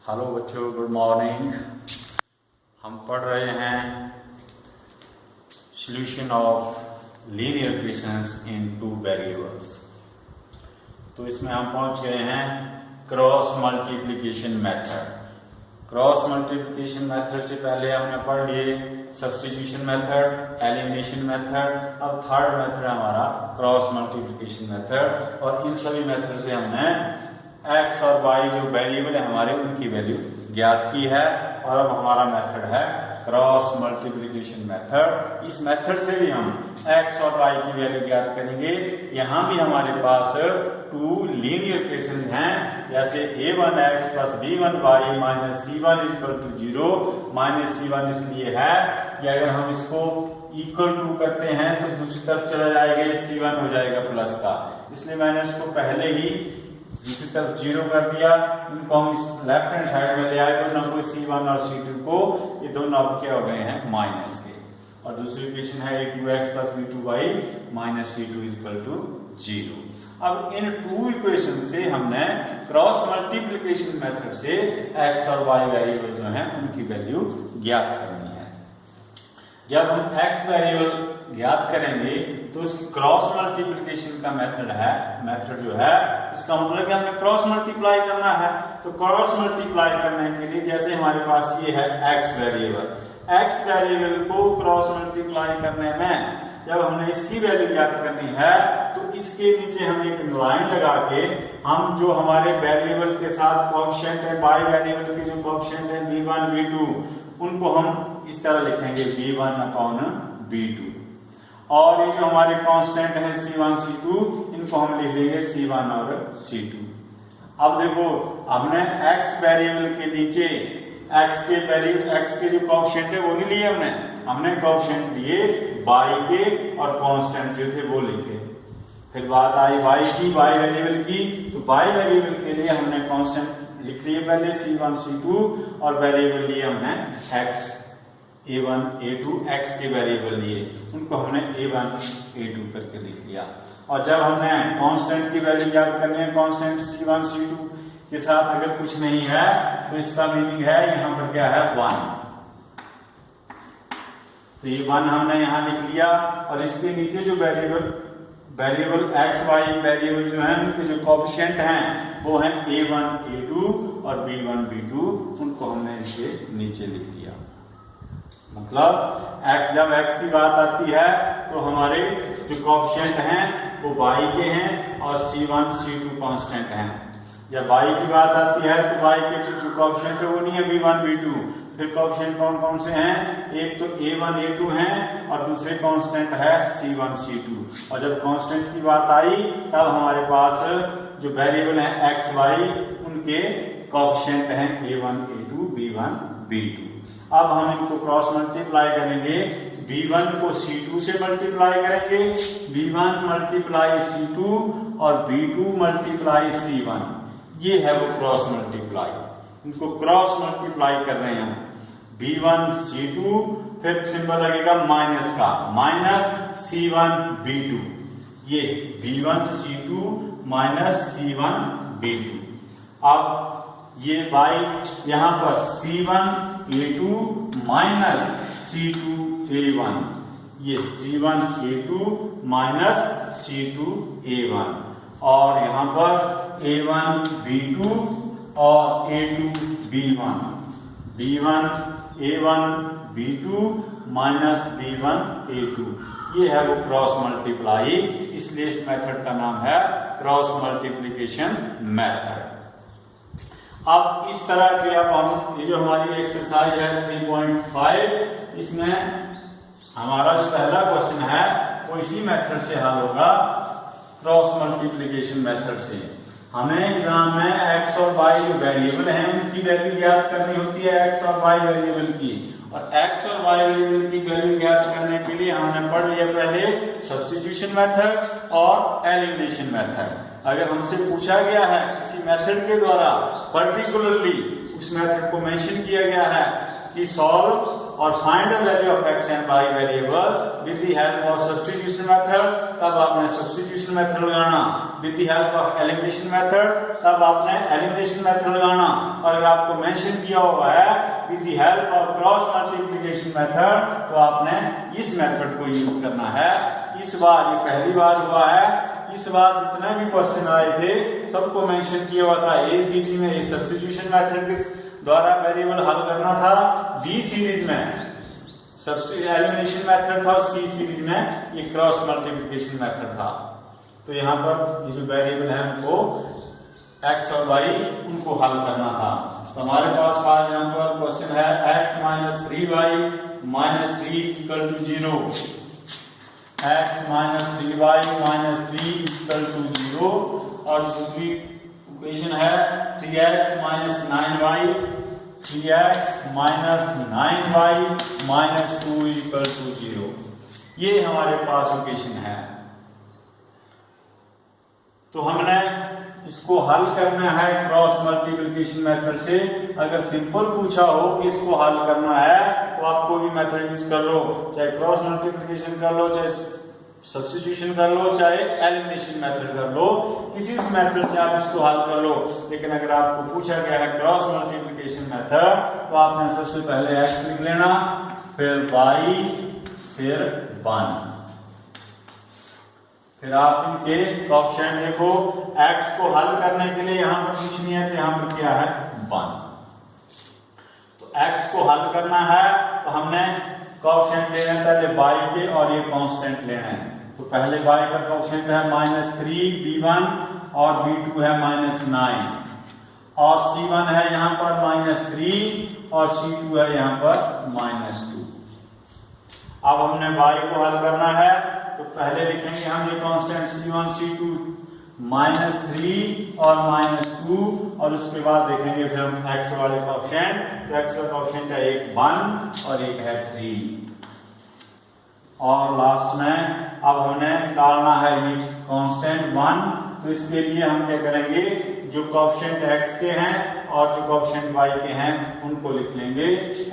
Hello बच्चों, good morning. हम पढ़ रहे हैं solution of linear equations in two variables. तो इसमें हम पहुंच गए हैं cross multiplication method. Cross multiplication method से पहले हमने पढ़ लिए सब्स्टिट्यूशन मेथड, एलिमिनेशन मेथड। अब थर्ड मेथड है हमारा क्रॉस मल्टीप्लिकेशन मेथड, और इन सभी मेथड से हमने x और y जो वेरिएबल है हमारे उनकी वैल्यू ज्ञात की है। और अब हमारा मेथड है क्रॉस मल्टीप्लिकेशन मेथड। इस मेथड से भी हम x और y की वैल्यू ज्ञात करेंगे। यहाँ भी हमारे पास टू लीनियर इक्वेशन हैं, जैसे a1x plus b1y minus c1 equal to 0। Minus c1 इसलिए है कि अगर हम इसको इक्वल टू करते हैं तो दूसरी तरफ चला जाएगा, c1 हो जाएगा प्लस का, इसलिए मैंने इसको पहले ही दूसरी तरफ 0 कर दिया। इनको हम इस लेफ्ट हैंड साइड में ले आए, दोनों को c1 और c2 को, ये दोनों अब क्या हो गए हैं माइनस के। और दूसरी इक्वेशन है a2x plus b2y minus c2 equal to 0। अब इन टू इक्वेशन से हमने क्रॉस मल्टीप्लिकेशन मेथड से x और y वेरिएबल जो हैं उनकी वैल्यू ज्ञात करनी है। जब हम x वेरिएबल ज्ञात करेंगे तो उसकी क्रॉस मल्टीप्लिकेशन का मेथड जो है उसका मतलब कि हमें क्रॉस मल्टीप्लाई करना है। तो क्रॉस मल्टीप्लाई करने के लिए जैसे हमारे पास ये है x वेरिएबल को क्रॉस मल्टीप्लाई करने में जब हमने इसकी वैल्यू ज्ञात करनी है तो इसके नीचे हम एक लाइन लगा के हम जो हमारे वेरिएबल के साथ कोएफिशिएंट है, y वेरिएबल के जो कोएफिशिएंट है v1 v2, उनको हम इस तरह लिखेंगे v1 अपॉन v2। और ये जो हमारे कांस्टेंट है c1 c2, इनको हम लिख लेंगे c1 और c2। अब देखो हमने x वेरिएबल के नीचे x के जो कोएफिशिएंट है वो नहीं लिए, हमने कोएफिशिएंट लिए y के और कांस्टेंट जो थे वो लिखे। फिर बात आई y वेरिएबल की, तो y वेरिएबल के लिए हमने कांस्टेंट लिख लिए पहले c1 c2, और वेरिएबल लिए हमने x a1 a2 x के वेरिएबल लिए, उनको हमने a1 a2 करके लिख लिया। और जब हमने कांस्टेंट की वैल्यू ज्ञात करनी है, कांस्टेंट c1 c2 के साथ अगर कुछ नहीं है तो इसका मीनिंग है यहाँ पर क्या है 1। तो ये 1 हमने यहाँ लिख लिया, और इसके नीचे जो वेरिएबल x y वेरिएबल जो है उनके जो कोएफिशिएंट हैं वो हैं a1 a2 और b1 b2, उनको हमने इसके नीचे लिख दिया। मतलब जब x की बात आती है तो हमारे जो कोएफिशिएंट हैं वो y के हैं और c1 c2 कांस्टेंट हैं। जब y की बात आती है तो y के जो कोएफिशिएंट है वो नहीं है v1 v2, फिर कोएफिशिएंट कौन कौन से हैं, एक तो a1 a2 हैं और दूसरे कांस्टेंट है c1 c2। और जब कांस्टेंट की बात आई तब हमारे पास जो वेरिएबल हैं x y उनके कोएफिशिएंट हैं a1 a2 b1 b2। अब हम इनको क्रॉस मल्टीप्लाई करेंगे, v1 को c2 से मल्टीप्लाई करेंगे, v1 मल्टीप्लाई c2 और v2 मल्टीप्लाई c1, ये है वो क्रॉस मल्टीप्लाई। इनको क्रॉस मल्टीप्लाई कर रहे हैं v1 c2, फिर सिंबल लगेगा माइनस का, माइनस c1 v2, ये v1 c2 minus c1 v2। अब ये y यहाँ पर c1 a2 minus c2 a1, ये c1 a2 minus c2 a1, और यहाँ पर a1 b2 और a2 b1, b1 a1 b2 minus b1 a2, ये है वो क्रॉस मल्टीप्लाई। इसलिए इस मेथड का नाम है क्रॉस मल्टीप्लिकेशन मेथड। अब इस तरह के अब हम ये जो हमारी एक्सरसाइज है 3.5, इसमें हमारा जो पहला क्वेश्चन है वो इसी मेथड से हल होगा, क्रॉस मल्टीप्लिकेशन मेथड से। हमें एग्जाम में x और y जो वेरिएबल हैं उनकी वैल्यू ज्ञात करनी होती है, x और y वेरिएबल की। और x और y वेरिएबल की वैल्यू ज्ञात करने के लिए हमने पढ़ लिया पहले सब्स्टिट्यूशन मेथड और एलिमिनेशन मेथड। अगर हमसे पूछा गया है किसी मेथड के द्वारा पर्टिकुलरली उस मेथड को मेंशन किया गया है कि सॉल्व और find the value of x and y variable with the help of substitution method, तब आपने सब्स्टिट्यूशन मेथड लगाना। With the help of elimination method, तब आपने एलिमिनेशन मेथड लगाना। और अगर आपको मेंशन किया हुआ है with the help of cross multiplication method, तो आपने इस मेथड को यूज करना है। इस बार ये पहली बार हुआ है, इस बार जितने भी क्वेश्चन आए थे सबको मेंशन किया हुआ था। ए सीरीज में ये सब्स्टिट्यूशन मेथड के द्वारा वेरिएबल हल करना था, बी सीरीज में सब्स्टिट्यूशन एलिमिनेशन मेथड था, और सी सीरीज में ये क्रॉस मल्टीप्लिकेशन मेथड था। तो यहाँ पर ये जो वेरिएबल है उनको x और y उनको हल करना था। तो हमारे पास फॉर एग्जांपल क्वेश्चन है x minus 3y minus 3 equal to 0, x minus 3y minus 3 equal to 0, और दूसरी इक्वेशन है 3x minus 9y, 3x minus 9y minus 2 equal to 0। ये हमारे पास इक्वेशन है। तो हमने इसको हल करना है क्रॉस मल्टीप्लिकेशन मेथड से। अगर सिंपल पूछा हो कि इसको हल करना है तो आप कोई भी मेथड यूज कर लो, चाहे क्रॉस मल्टीप्लिकेशन कर लो, चाहे सब्स्टिट्यूशन कर लो, चाहे एलिमिनेशन मेथड कर लो, किसी भी मेथड से आप इसको हल कर लो। लेकिन अगर आपको पूछा गया है क्रॉस मल्टीप्लिकेशन मेथड, तो आपने सबसे पहले x लिख लेना, फिर y, फिर 1, फिर आप इनके कोएफिशिएंट देखो। x को हल करने के लिए यहां पर कुछ नहीं है, तो यहां पर क्या है 1। तो x को हल करना है तो हमने कोएफिशिएंट लेना है पहले y के, और ये कांस्टेंट लेना है। तो पहले y का कोएफिशिएंट है -3 b1, और b2 है -9, और c1 है यहाँ पर -3, और c2 है यहाँ पर -2। अब हमने y को हल करना है, तो पहले लिखेंगे हम ये कांस्टेंट c1 c2 -3 और -2, और उसके बाद देखेंगे फिर हम x वाले कोएफिशिएंट। तो x का कोएफिशिएंट है एक 1 और एक है 3, और लास्ट में अब हमने निकालना है ये कांस्टेंट 1। तो इसके लिए हम क्या करेंगे, जो कोएफिशिएंट x के हैं और जो कोएफिशिएंट y के हैं उनको लिख लेंगे।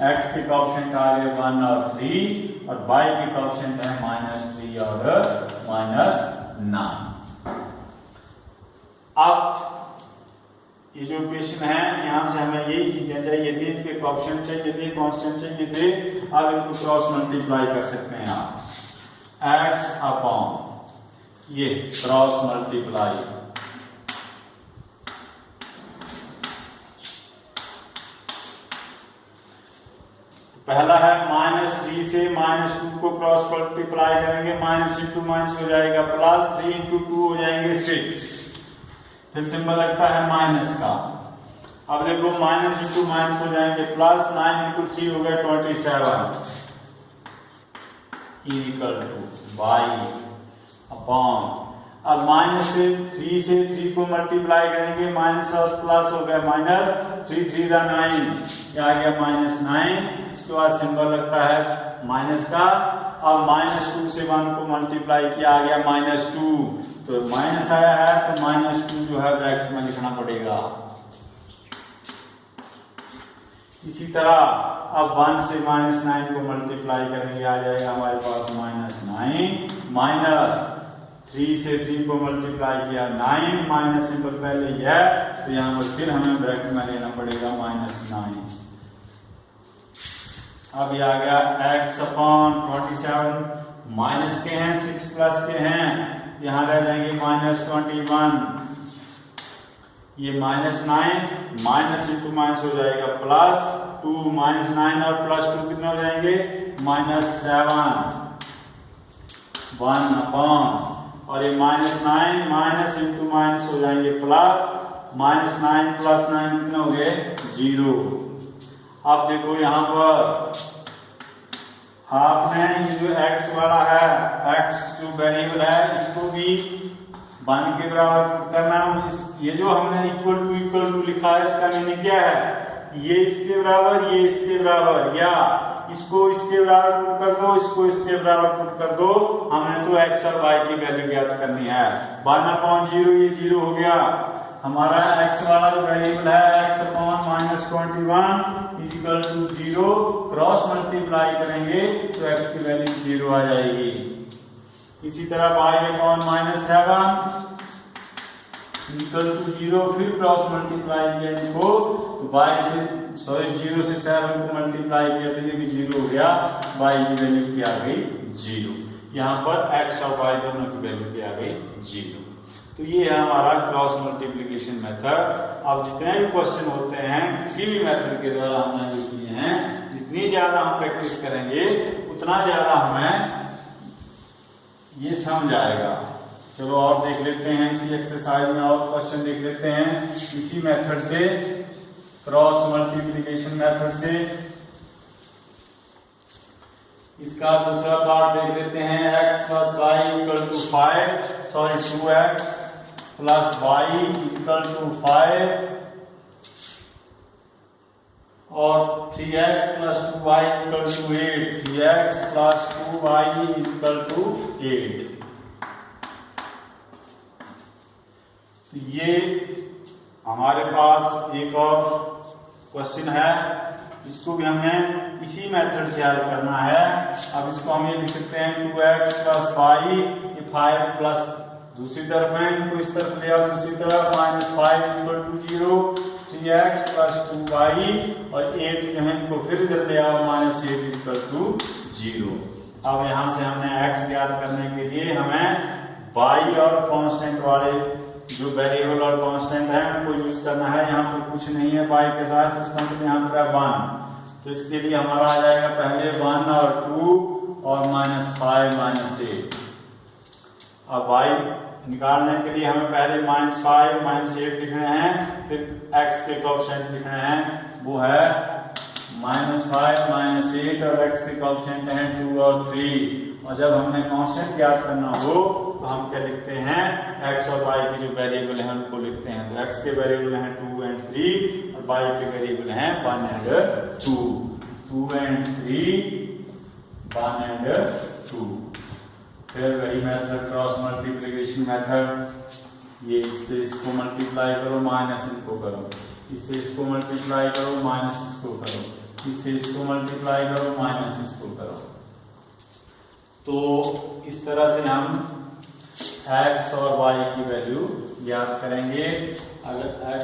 x के कोएफिशिएंट आ गए 1 और 3, और y के कोएफिशिएंट है -3 और -9। अब ये जो इक्वेशन है, यहाँ से हमें यही चीजें चाहिए थी, इनके कोएफिशिएंट चाहिए थे, कांस्टेंट चाहिए थे। अब इनको क्रॉस मल्टीप्लाई कर सकते हैं आप, x अपॉन ये क्रॉस मल्टीप्लाई, पहला है -3 से -2 को क्रॉस मल्टीप्लाई करेंगे, माइनस इंटू माइनस हो जाएगा प्लस, 3 इंटू 2 हो जाएंगे 6, फिर सिंबल लगता है माइनस का। अब देखो माइनस इंटू माइनस हो जाएंगे प्लस, 9 इंटू 3 हो गया 27 इक्वल टू y अपॉन, अब -3 से 3 को मल्टीप्लाई करेंगे, माइनस और प्लस हो गया माइनस, 3 3 का 9, ये आ गया -9। इसके बाद सिंबल लगता है माइनस का। अब -2 से 1 को मल्टीप्लाई किया, आ गया -2, तो माइनस आया है तो -2 जो है ब्रैकेट में लिखना पड़ेगा। इसी तरह अब 1 से -9 को मल्टीप्लाई करेंगे, आ जाएगा हमारे पास -9, माइनस 3 से 3 को मल्टीप्लाई किया 9, माइनस सिंबल पहले ही है, तो यहाँ पर फिर हमें ब्रैकेट में लेना पड़ेगा -9। अब ये आ गया x अपॉन 27, माइनस के हैं 6 प्लस के हैं, यहाँ रह जाएंगे -21, ये -9, माइनस इंटू माइनस हो जाएगा प्लस 2, -9 और +2 कितने हो जाएंगे -7, 1 अपॉन, और ये -9 माइनस इंटू माइनस हो जाएंगे प्लस, -9 + 9 कितने हो गए 0। अब देखो यहाँ पर आपने जो x वाला है, x जो वेरिएबल है, इसको भी 1 के बराबर करना। ये जो हमने इक्वल टू लिखा है, इसका मीनिंग क्या है, ये इसके बराबर, ये इसके बराबर, या इसको इसके बराबर पुट कर दो, इसको इसके बराबर पुट कर दो। हमने तो x और y की वैल्यू ज्ञात करनी है। 1/0 ये 0 हो गया। हमारा x वाला जो वेरिएबल है x upon -21 is equal to 0, cross multiply करेंगे तो x की वैल्यू 0 आ जाएगी। इसी तरह y/-7 इक्वल टू 0, फिर क्रॉस मल्टीप्लाई किया इनको तो 0 से 7 को मल्टीप्लाई किया तो ये भी 0 हो गया, y की वैल्यू क्या आ गई 0। यहाँ पर x और y दोनों की वैल्यू क्या आ गई 0। तो ये है हमारा क्रॉस मल्टीप्लिकेशन मेथड। अब जितने भी क्वेश्चन होते हैं किसी भी मेथड के द्वारा हमने जो किए हैं, जितनी ज्यादा हम प्रैक्टिस करेंगे उतना ज्यादा हमें ये समझ आएगा। चलो और देख लेते हैं इसी एक्सरसाइज में, और क्वेश्चन देख लेते हैं इसी मेथड से, क्रॉस मल्टीप्लिकेशन मेथड से। इसका दूसरा पार्ट देख लेते हैं, x + y = 2x + y = 5 और 3x + 2y = 8, 3x + 2y = 8। तो ये हमारे पास एक और क्वेश्चन है, इसको भी हमें इसी मेथड से हल करना है। अब इसको हम ये लिख सकते हैं 2x + y, ये 5 प्लस दूसरी तरफ है, इनको इस तरफ ले आओ दूसरी तरफ, -5 = 0, 3x + 2y और 8 जो है इनको फिर इधर ले आओ, -8 = 0। अब यहाँ से हमने x ज्ञात करने के लिए हमें y और कांस्टेंट वाले जो वेरिएबल और कांस्टेंट है उनको यूज करना है। यहाँ पर कुछ नहीं है y के साथ, इसका मतलब यहाँ पर 1, तो इसके लिए हमारा आ जाएगा पहले 1 और 2 और -5 -8। अब y निकालने के लिए हमें पहले -5 -8 लिखने हैं, फिर x के कोएफिशिएंट लिखने हैं, वो है -5 -8 और x के कोएफिशिएंट हैं 2 और 3। और जब हमें कांस्टेंट ज्ञात करना हो तो हम क्या लिखते हैं, x और y की जो वेरिएबल है उनको लिखते हैं। तो x के वेरिएबल हैं 2 और 3 और y के वेरिएबल हैं 1 और 2, 2 और 3, 1 और 2। फिर वही मेथड क्रॉस मल्टीप्लिकेशन मेथड, ये इससे इसको मल्टीप्लाई करो माइनस इनको करो, इससे इसको मल्टीप्लाई करो माइनस इसको करो, इससे इसको मल्टीप्लाई करो माइनस इसको करो। तो इस तरह से हम x और y की वैल्यू ज्ञात करेंगे। अगर x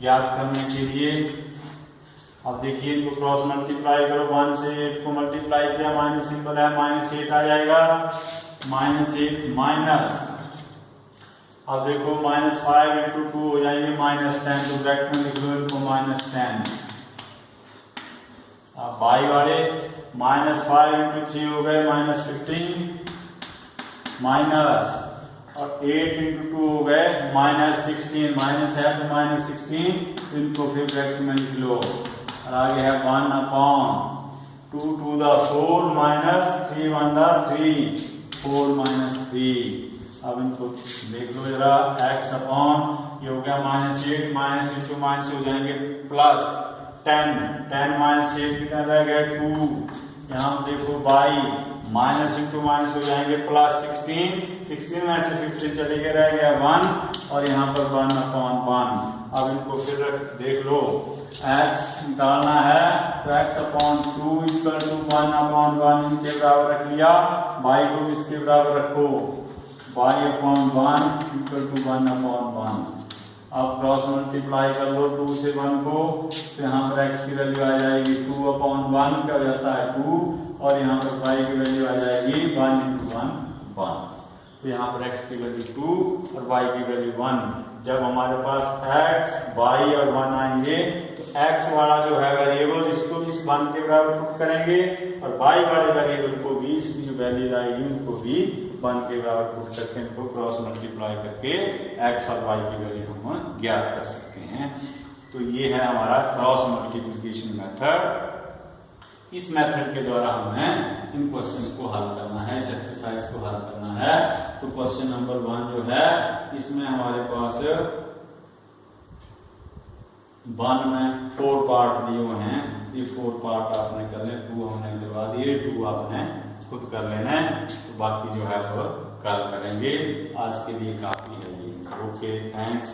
ज्ञात करने के लिए अब देखिए इनको क्रॉस मल्टीप्लाई करो, 1 से 8 को मल्टीप्लाई किया, माइनस सिंबल है, -8 आ जाएगा, -8 माइनस, अब देखो -5 × 2 हो जाएंगे -10, तो ब्रैकेट में लिख लो इनको -10। अब y वाले -5 × 3 हो गए -15 माइनस, और 8 × 2 हो गए -16, माइनस है तो -16, तो इनको फिर ब्रैकेट में लिख लो। और आगे है 1/2 to the 4 - 3 1 the 3, 4 - 3। अब इनको देख लो जरा, x अपॉन ये हो गया -8, माइनस इंटू माइनस हो जाएंगे +10, 10 - 8 कितना रह गया 2। यहाँ देखो y माइनस इंटू माइनस हो जाएंगे +16, 16 में से 15 चले गए, रह गया 1 और यहाँ पर 1/1। अब इनको फिर देख लो, x निकालना है तो x/2 = 1/1 इनके बराबर रख लिया, y को इसके बराबर रखो, y/1 = 1/1। अब क्रॉस मल्टीप्लाई कर लो 2 से 1 को, तो यहाँ पर x की वैल्यू आ जाएगी 2/1, क्या हो जाता है 2, और यहाँ पर y की वैल्यू आ जाएगी 1 × 1 1। तो यहाँ पर x की वैल्यू 2 और y की वैल्यू 1। जब हमारे पास x, y और 1 आएंगे तो x वाला जो है वेरिएबल इसको भी इस 1 के बराबर पुट करेंगे, और y वाले वेरिएबल को भी इसकी जो वैल्यू आएगी उनको भी 1 के बराबर पुट करके इनको क्रॉस मल्टीप्लाई करके x और y की वैल्यू हम ज्ञात कर सकते हैं। तो ये है हमारा क्रॉस मल्टीप्लिकेशन मेथड। इस मेथड के द्वारा हमें इन क्वेश्चन को हल करना है, इस एक्सरसाइज को हल करना है। तो क्वेश्चन नंबर 1 जो है इसमें हमारे पास 1 में 4 पार्ट दिए हुए हैं, ये 4 पार्ट आपने कर ले, 2 हमने करवा दिए, 2 आपने खुद कर लेना है, तो बाकी जो है वो कल करेंगे। आज के लिए काफी है ये। Okay, thanks.